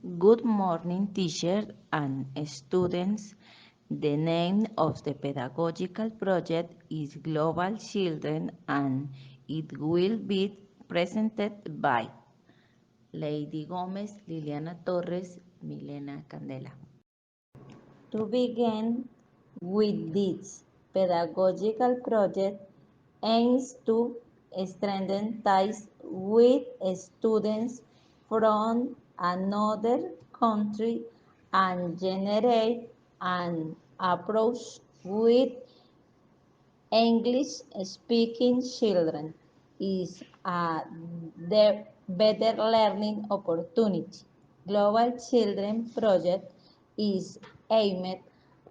Good morning, teachers and students. The name of the pedagogical project is Global Children and it will be presented by Lady Gomez, Liliana Torres, Milena Candela. To begin with this pedagogical project aims to strengthen ties with students from another country and generate an approach with English speaking children is a better learning opportunity. Global Children Project is aimed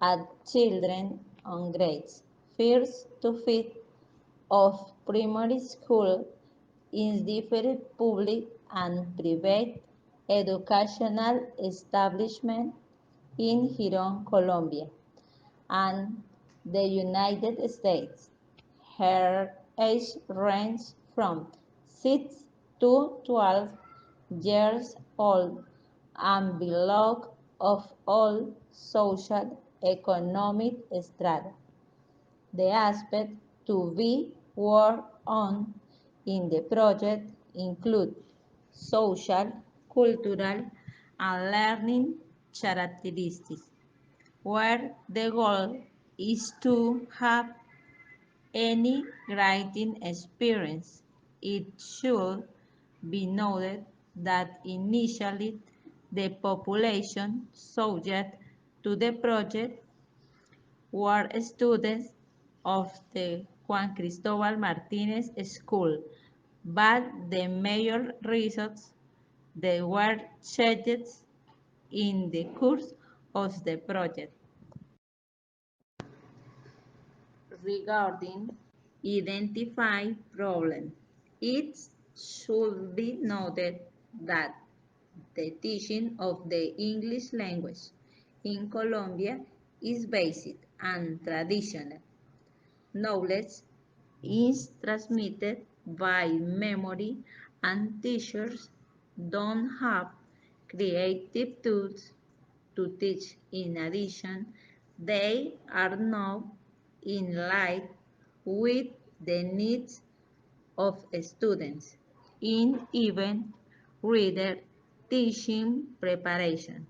at children on grades first to fifth of primary school in different public and private educational establishments in Girón, Colombia and the United States. Her age range from 6 to 12 years old and belong of all social economic strata. The aspects to be worked on in the project include social, cultural, and learning characteristics, where the goal is to have any writing experience. It should be noted that initially the population subject to the project were students of the Juan Cristobal Martinez School, but the major reasons they were changed in the course of the project. Regarding identify problem, it should be noted that the teaching of the English language in Colombia is basic and traditional. Knowledge is transmitted by memory and teachers don't have creative tools to teach. In addition, they are not in line with the needs of students in even reader teaching preparation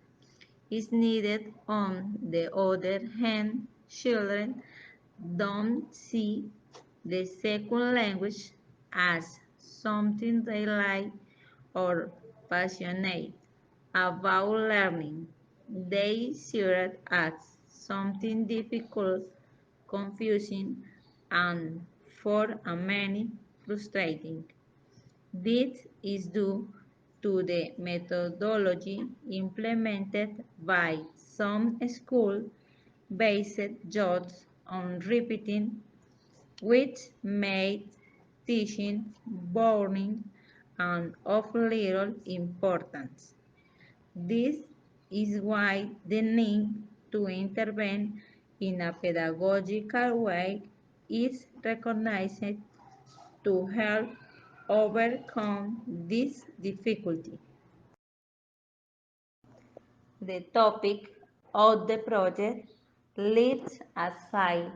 is needed. On the other hand, children don't see the second language as something they like or passionate about learning. They see it as something difficult, confusing, and for many frustrating. This is due to the methodology implemented by some schools based just on repeating, which made teaching boring and of little importance. This is why the need to intervene in a pedagogical way is recognized to help overcome this difficulty. The topic of the project leaves aside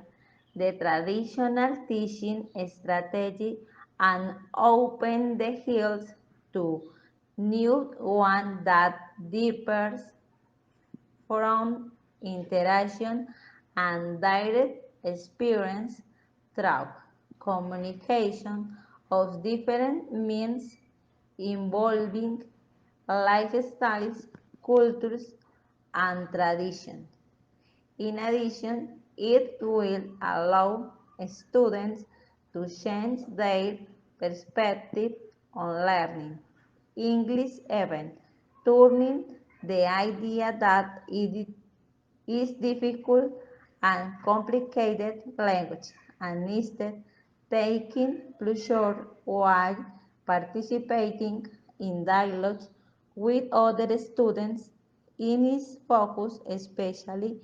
the traditional teaching strategy and open the hills to new one that differs from interaction and direct experience through communication of different means involving lifestyles, cultures, and traditions. In addition, it will allow students to change their perspective on learning English, even turning the idea that it is difficult and complicated language and instead taking pleasure while participating in dialogues with other students in its focus especially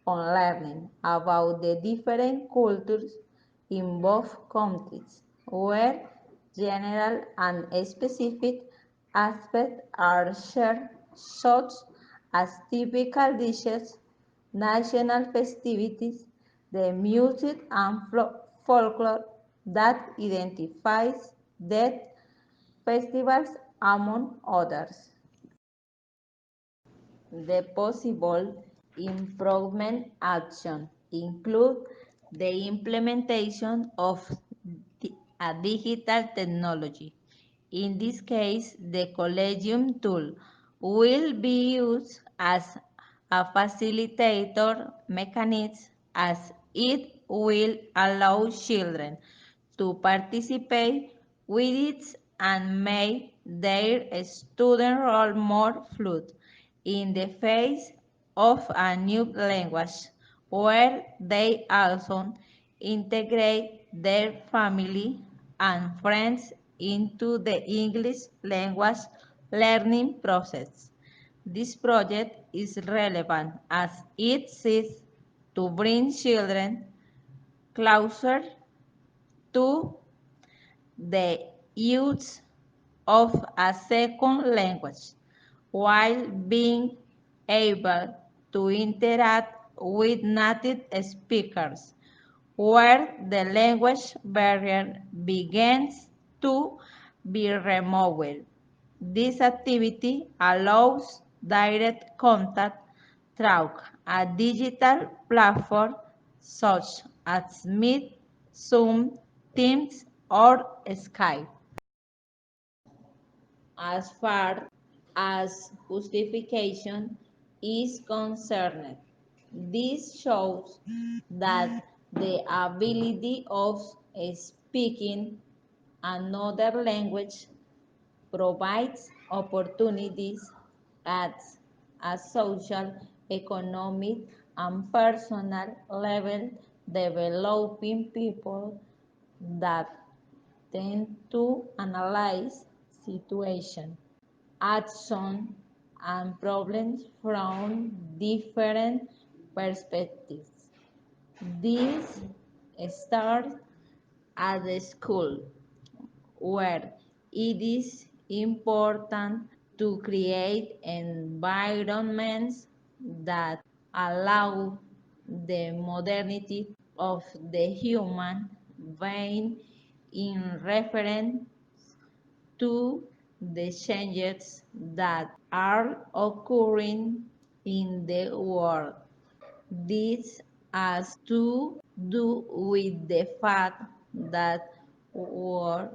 on learning about the different cultures in both countries where general and specific aspects are shared such as typical dishes, national festivities, the music and folklore that identifies that festivals among others. The possible improvement actions include the implementation of a digital technology. In this case, the Collegium tool will be used as a facilitator mechanism as it will allow children to participate with it and make their student role more fluid in the face of a new language where they also integrate their family and friends into the English language learning process. This project is relevant as it seeks to bring children closer to the use of a second language while being able to interact with native speakers, where the language barrier begins to be removed. This activity allows direct contact through a digital platform such as Meet, Zoom, Teams, or Skype. As far as justification is concerned, this shows that the ability of speaking another language provides opportunities at a social, economic, and personal level, developing people that tend to analyze situations, actions, and problems from different perspectives. This starts at the school, where it is important to create environments that allow the modernity of the human being in reference to the changes that are occurring in the world. This has to do with the fact that world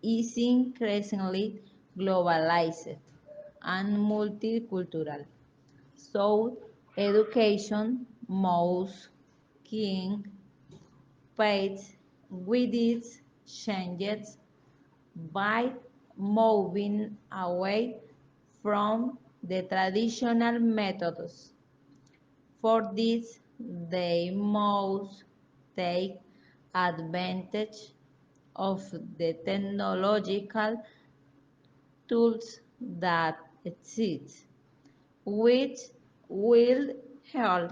is increasingly globalized and multicultural. So education must keep pace with its changes by moving away from the traditional methods. For this, they must take advantage of the technological tools that exist, which will help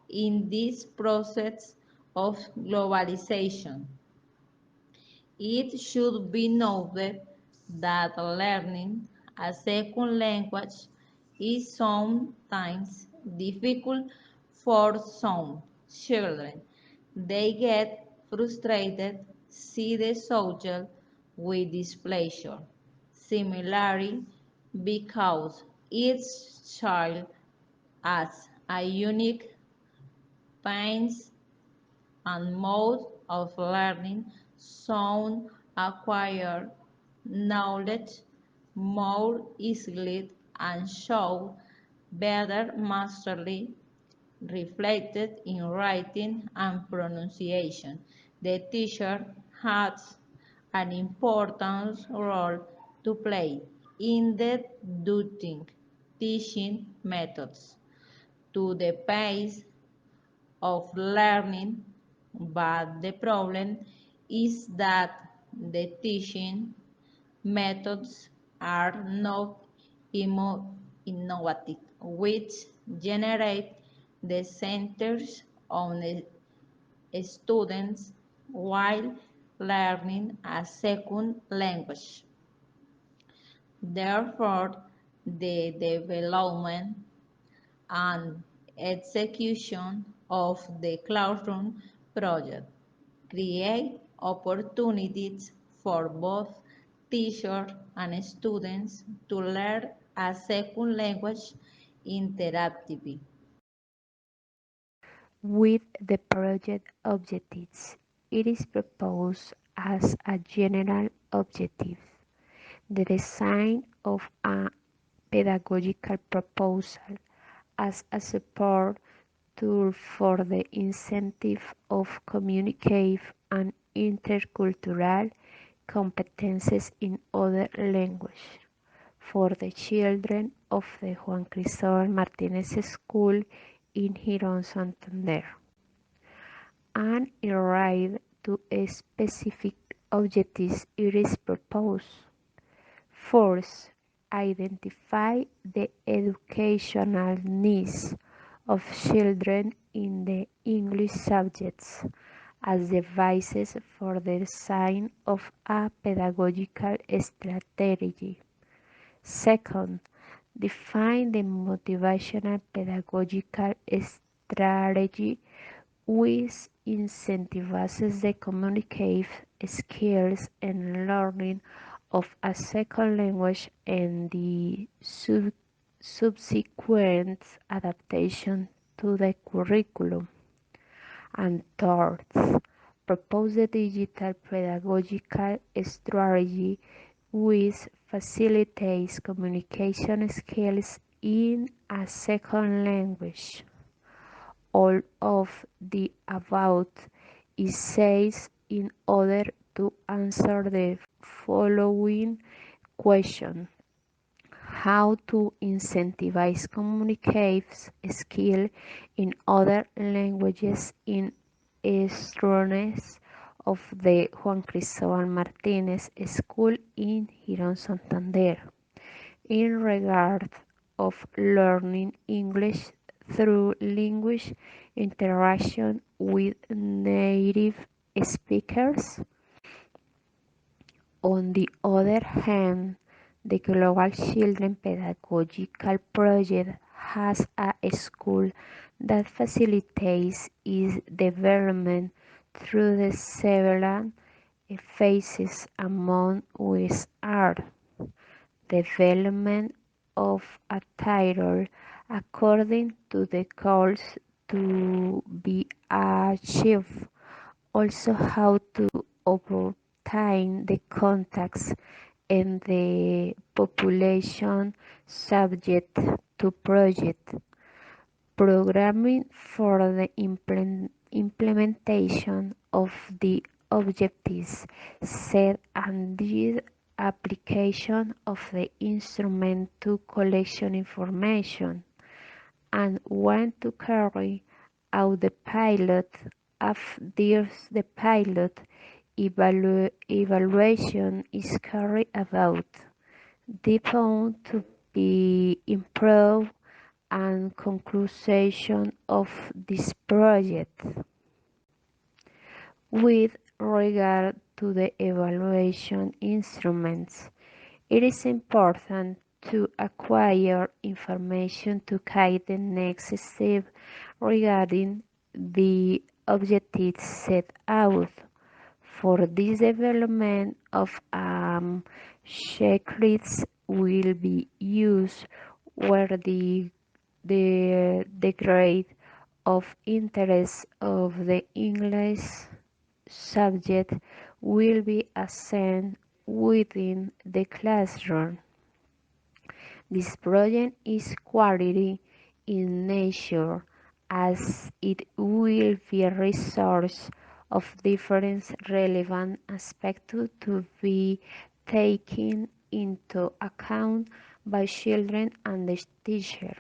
in this process of globalization. It should be noted that learning a second language is sometimes difficult for some children. They get frustrated, see the subject with displeasure. Similarly, because each child has a unique pains and mode of learning, some acquire knowledge more easily and show better mastery reflected in writing and pronunciation. The teacher has an important role to play in the adapting teaching methods to the pace of learning, but the problem is that the teaching methods are not innovative, which generate the centers on the students while learning a second language. Therefore, the development and execution of the classroom project, create opportunities for both teachers and students to learn a second language interactively. With the project objectives, it is proposed as a general objective the design of a pedagogical proposal as a support tool for the incentive of communicative and intercultural competences in other languages for the children of the Juan Cristóbal Martínez School in Girón, Santander, and in right to specific objectives it is proposed. First, identify the educational needs of children in the English subjects as the basis for the design of a pedagogical strategy. Second, define the motivational pedagogical strategy which incentivizes the communicative skills and learning of a second language and the subsequent adaptation to the curriculum. And third, propose a digital pedagogical strategy which facilitates communication skills in a second language. All of the above is said in order to answer the following question: how to incentivize communicative skill in other languages in students of the Juan Cristóbal Martínez School in Girón, Santander, in regard of learning English through language interaction with native speakers. On the other hand, the Global Children Pedagogical Project has a school that facilitates its development through the several phases among which are development of a title according to the goals to be achieved, also how to obtain the contacts and the population subject to project programming for the implementation of the objectives set and the application of the instrument to collection information and when to carry out the pilot after the pilot evaluation is carried out. Depend to be improved and conclusion of this project. With regard to the evaluation instruments, it is important to acquire information to guide the next step regarding the objectives set out. For this development of checklists will be used where the grade of interest of the English subject will be assigned within the classroom. This project is quality in nature as it will be a resource of different relevant aspects to be taken into account by children and the teacher,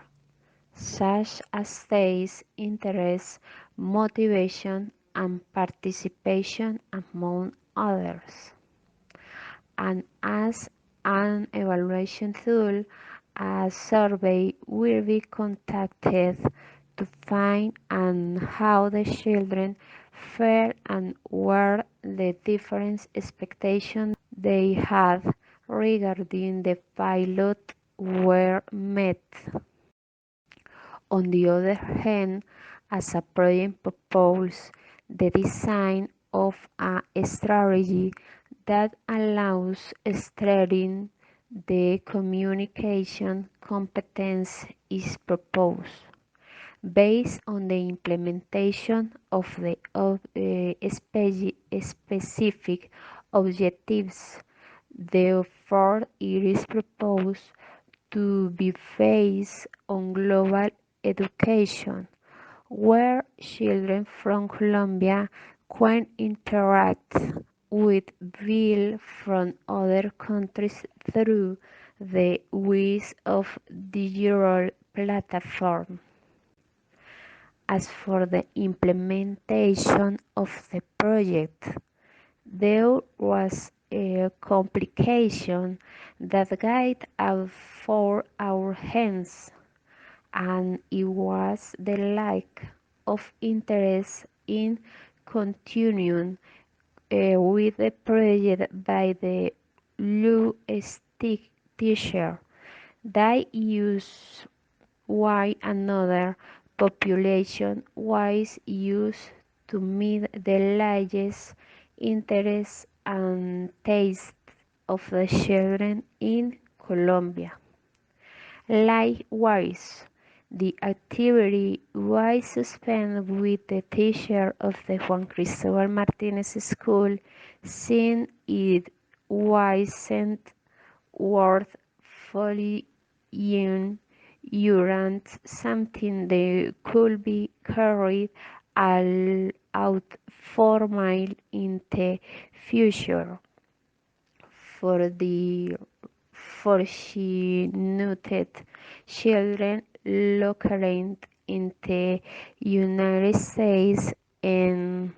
such as taste, interest, motivation, and participation, among others. And as an evaluation tool, a survey will be conducted to find and how the children fared and where the different expectations they had regarding the pilot were met. On the other hand, as a project proposed the design of a strategy that allows strengthening the communication competence is proposed, based on the implementation of the specific objectives. Therefore, it is proposed to be based on global education, where children from Colombia can interact with people from other countries through the use of digital platforms. As for the implementation of the project, there was a complication that got out for our hands, and it was the lack of interest in continuing with the project by the Blue Stick teacher. They use why another population was used to meet the largest interests and tastes of the children in Colombia. Likewise, the activity was suspended with the teacher of the Juan Cristobal Martinez School, since it wasn't worth following urine, something that could be carried out 4 miles in the future. For the fortunate children located in the United States and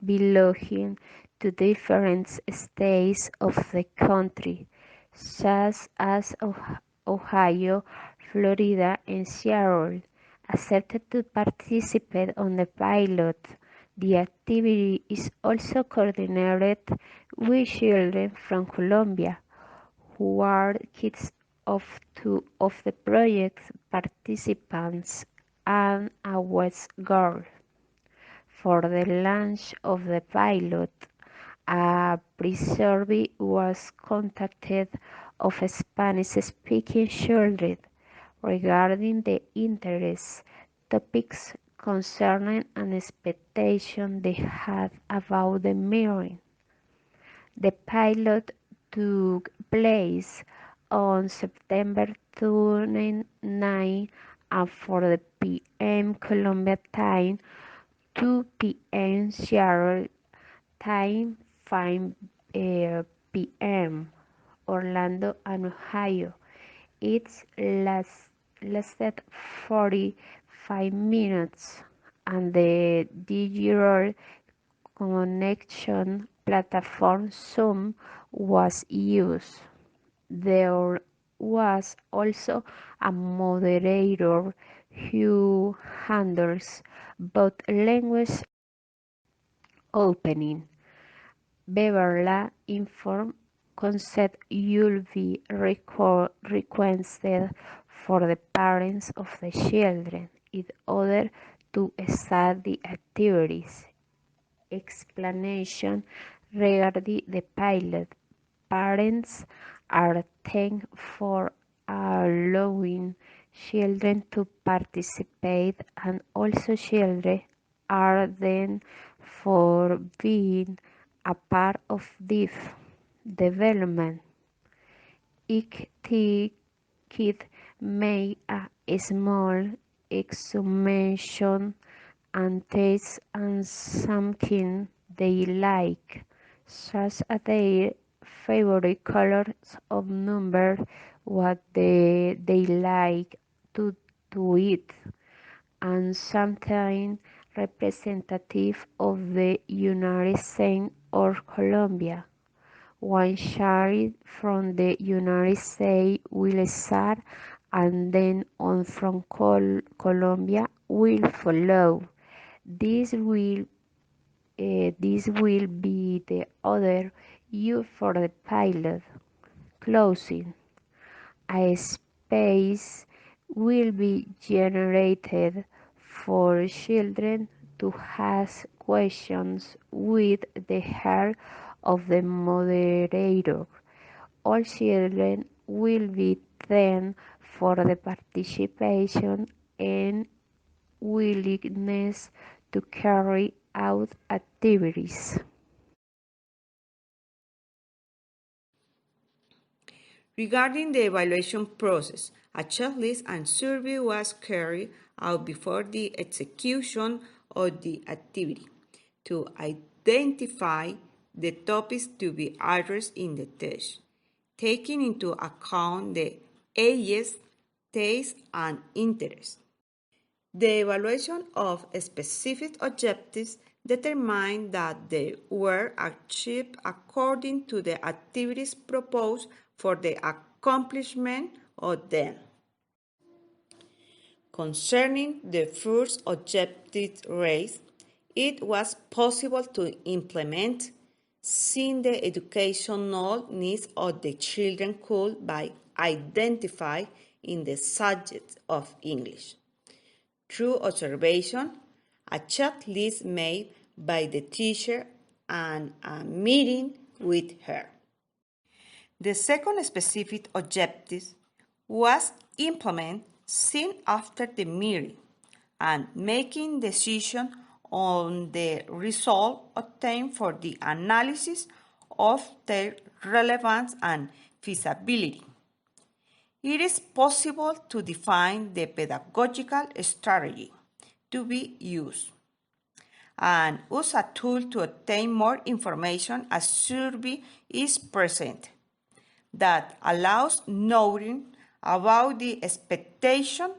belonging to different states of the country, such as Ohio, Florida, and Seattle, accepted to participate on the pilot. The activity is also coordinated with children from Colombia, who are kids of two of the project's participants and a West girl. For the launch of the pilot, a pre-survey was conducted of Spanish-speaking children regarding the interests, topics concerning and expectations they had about the meeting. The pilot took place on September 29 at 4 p.m. Colombia time, 2 p.m. Seattle time, 5 p.m. Orlando and Ohio. It lasted 45 minutes, and the digital connection platform Zoom was used. There was also a moderator who handles both language opening. Beverly informed consent will be requested for the parents of the children in order to start the activities. Explanation regarding the pilot: parents are thanked for allowing children to participate, and also children are thanked for being a part of this development. Each kid made a small examination and taste and something they like, such as their favorite colors of number, what they like to, to eat, and something representative of the United States or Colombia. One child from the United States will start, and then one from Colombia will follow. This will be the order used for the pilot. Closing. I expect space will be generated for children to ask questions with the help of the moderator. All children will be trained for the participation and willingness to carry out activities. Regarding the evaluation process, a checklist and survey was carried out before the execution of the activity to identify the topics to be addressed in the test, taking into account the ages, tastes, and interests. The evaluation of specific objectives determined that they were achieved according to the activities proposed for the accomplishment of them. Concerning the first objective raised, it was possible to implement since the educational needs of the children could be identified in the subject of English. Through observation, a checklist made by the teacher and a meeting with her. The second specific objective was implement soon after the meeting and making decision on the result obtained for the analysis of their relevance and feasibility. It is possible to define the pedagogical strategy to be used and use a tool to obtain more information as survey is present that allows knowing about the expectation,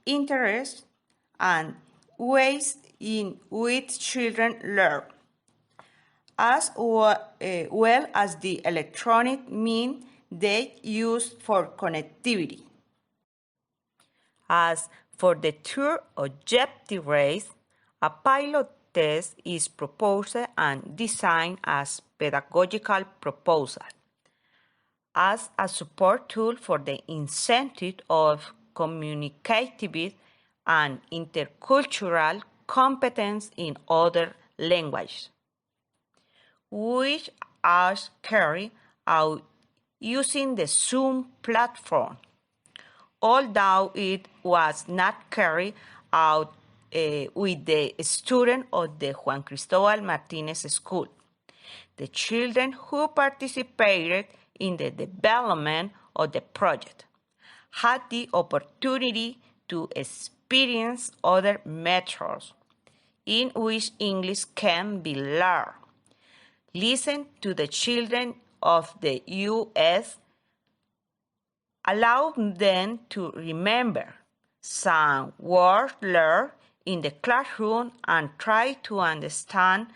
interest, and ways in which children learn, as well as the electronic means they use for connectivity. As for the third objective raised, a pilot test is proposed and designed as pedagogical proposal as a support tool for the incentive of communicative and intercultural competence in other languages, which are carried out using the Zoom platform, although it was not carried out with the students of the Juan Cristobal Martinez School. The children who participated in the development of the project had the opportunity to experience other methods in which English can be learned. Listen to the children of the U.S. Allow them to remember some words learned in the classroom and try to understand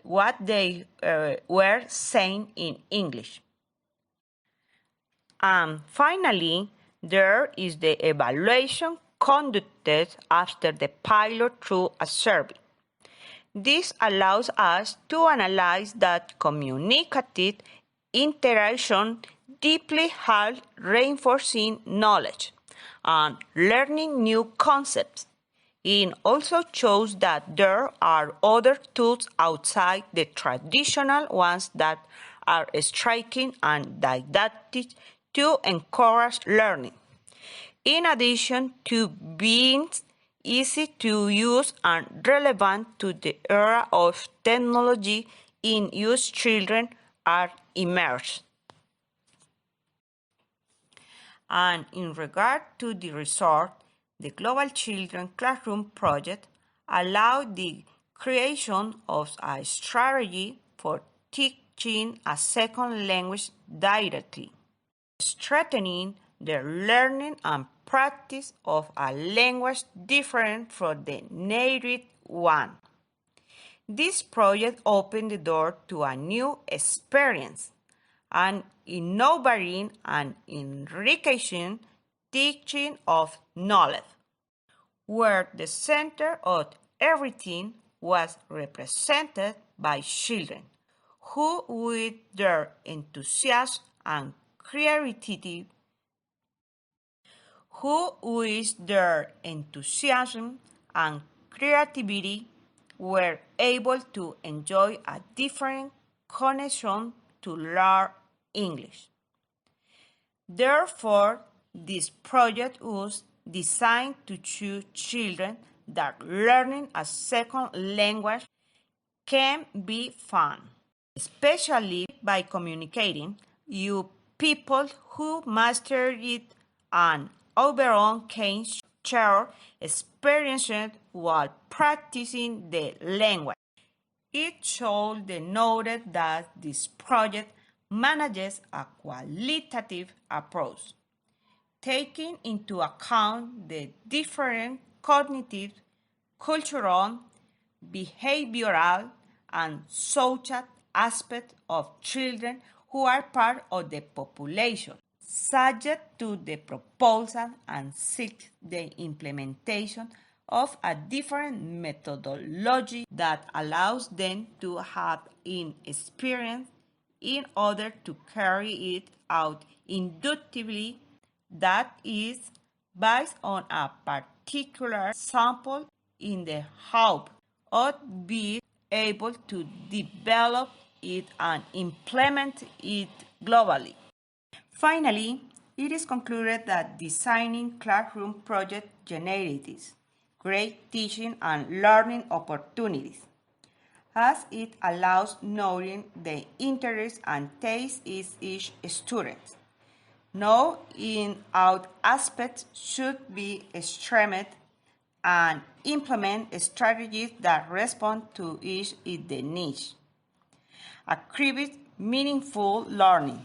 what they were saying in English. And finally, there is the evaluation conducted after the pilot through a survey. This allows us to analyze that communicative interaction deeply helps reinforcing knowledge and learning new concepts. It also shows that there are other tools outside the traditional ones that are striking and didactic to encourage learning. In addition to being easy to use and relevant to the era of technology in use, children are immersed. And in regard to the resort, the Global Children Classroom Project allowed the creation of a strategy for teaching a second language directly, strengthening the learning and practice of a language different from the native one. This project opened the door to a new experience, an innovating and enriching teaching of knowledge, where the center of everything was represented by children, who with their enthusiasm and creativity who, with their enthusiasm and creativity, were able to enjoy a different connection to learn English. Therefore, this project was designed to show children that learning a second language can be fun, especially by communicating you people who master it and overall can share experiences while practicing the language. It should be noted that this project manages a qualitative approach, taking into account the different cognitive, cultural, behavioral, and social aspects of children who are part of the population, subject to the proposal and seek the implementation of a different methodology that allows them to have an experience in order to carry it out inductively, that is, based on a particular sample in the hope of being able to develop it and implement it globally. Finally, it is concluded that designing classroom project generates great teaching and learning opportunities, as it allows knowing the interests and tastes of each student. Know in out aspects should be streamed and implement strategies that respond to each of the needs. Achieve meaningful learning,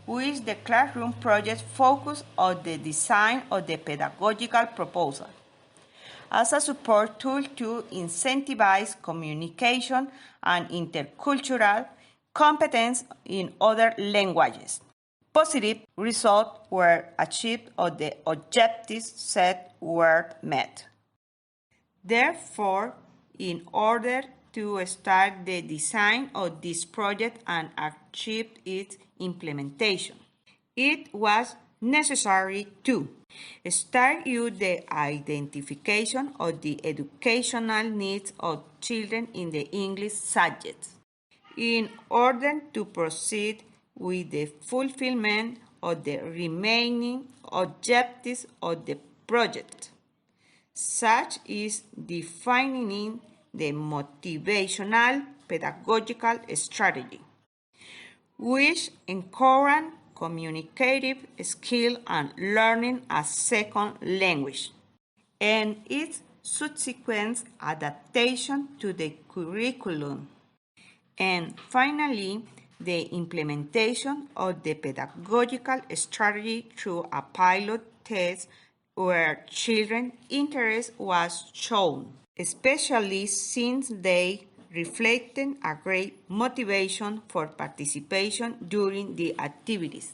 which the classroom project focus on the design of the pedagogical proposal as a support tool to incentivize communication and intercultural competence in other languages. Positive results were achieved or the objectives set were met. Therefore, in order to start the design of this project and achieve its implementation, it was necessary to start with the identification of the educational needs of children in the English subject, in order to proceed with the fulfillment of the remaining objectives of the project, such as defining the motivational pedagogical strategy, which encourage communicative skill and learning a second language, and its subsequent adaptation to the curriculum. And finally, the implementation of the pedagogical strategy through a pilot test where children's interest was shown, especially since they reflected a great motivation for participation during the activities.